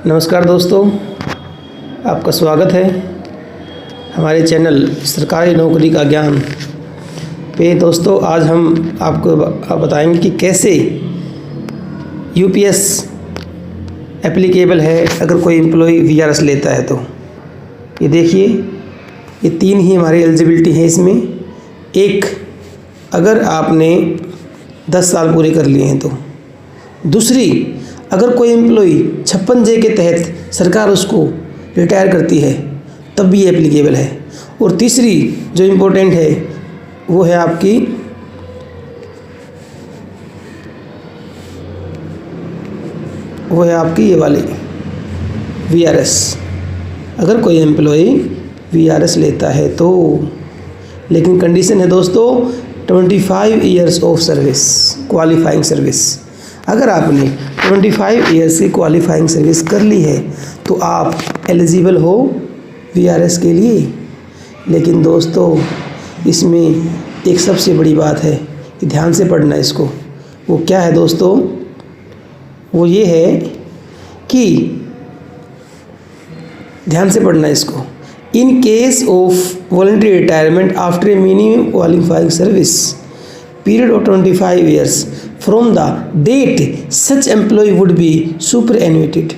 नमस्कार दोस्तों, आपका स्वागत है हमारे चैनल सरकारी नौकरी का ज्ञान पे। दोस्तों, आज हम आपको बताएंगे कि कैसे यूपीएस एप्लीकेबल है अगर कोई एम्प्लॉय वीआरएस लेता है। तो ये देखिए, ये तीन ही हमारी एलिजिबिलिटी है इसमें। एक, अगर आपने 10 साल पूरे कर लिए हैं तो। दूसरी, अगर कोई एम्प्लॉय 56J के तहत सरकार उसको रिटायर करती है तब भी ये एप्लीकेबल है। और तीसरी जो इम्पोर्टेंट है वो है आपकी ये वाली वीआरएस। अगर कोई एम्प्लॉय वीआरएस लेता है तो, लेकिन कंडीशन है दोस्तों 25 years of service, qualifying service. अगर आपने 25 ईयर्स की क्वालिफाइंग सर्विस कर ली है तो आप एलिजिबल हो वीआरएस के लिए। लेकिन दोस्तों, इसमें एक सबसे बड़ी बात है, ध्यान से पढ़ना इसको। वो क्या है दोस्तों? वो ये है कि ध्यान से पढ़ना इसको। In case of voluntary retirement after a minimum qualifying service period of 25 years from the date such employee would be superannuated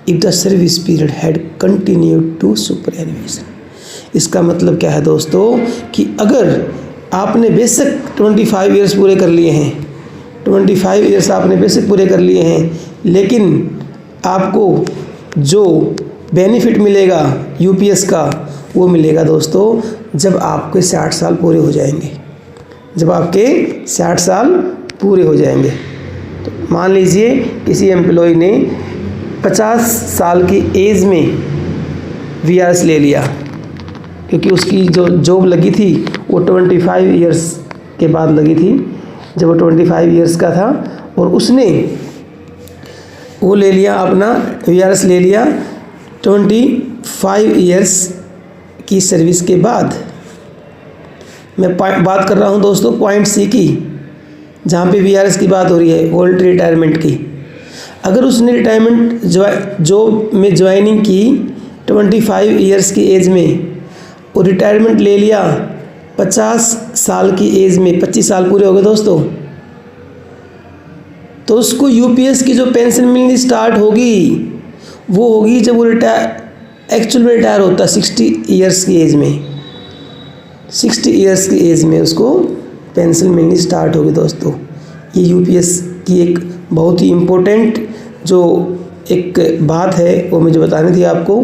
if the service period had continued to superannuation। इसका मतलब क्या है दोस्तों कि अगर आपने बेशक 25 ईयर्स पूरे कर लिए हैं, 25 ईयर्स आपने बेशक पूरे कर लिए हैं, लेकिन आपको जो बेनिफिट मिलेगा यूपीएस का वो मिलेगा दोस्तों जब आपके 60 साल पूरे हो जाएंगे। जब आपके 60 साल पूरे हो जाएंगे। तो मान लीजिए किसी एम्प्लॉय ने 50 साल की एज में वीआरएस ले लिया, क्योंकि उसकी जो जॉब लगी थी वो 25 ईयर्स के बाद लगी थी, जब वो 25 ईयर्स का था, और उसने वो ले लिया, अपना वीआरएस ले लिया 25 ईयर्स की सर्विस के बाद। मैं बात कर रहा हूं दोस्तों पॉइंट सी की, जहां पे वीआरएस की बात हो रही है, वॉलंटरी रिटायरमेंट की। अगर उसने रिटायरमेंट जॉब में ज्वाइनिंग की 25 ईयर्स की एज में और रिटायरमेंट ले लिया 50 साल की एज में, 25 साल पूरे हो गए दोस्तों, तो उसको यूपीएस की जो पेंशन मिलनी स्टार्ट होगी वो होगी जब वो एक्चुअल में रिटायर होता है 60 ईयर्स की एज में। 60 ईयर्स की एज में उसको पेंशन मिलनी स्टार्ट होगी दोस्तों। ये यूपीएस की एक बहुत ही इम्पोर्टेंट जो एक बात है वो मुझे बतानी थी आपको।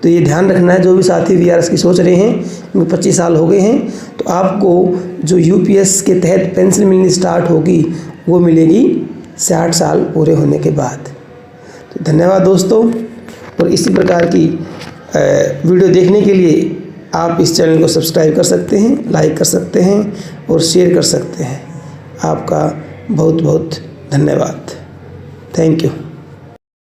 तो ये ध्यान रखना है, जो भी साथी वीआरएस की सोच रहे हैं, उनको 25 साल हो गए हैं, तो आपको जो यूपीएस के तहत पेंशन मिलनी स्टार्ट होगी वो मिलेगी 60 साल पूरे होने के बाद। तो धन्यवाद दोस्तों। और इसी प्रकार की वीडियो देखने के लिए आप इस चैनल को सब्सक्राइब कर सकते हैं, लाइक कर सकते हैं और शेयर कर सकते हैं। आपका बहुत बहुत धन्यवाद। Thank you.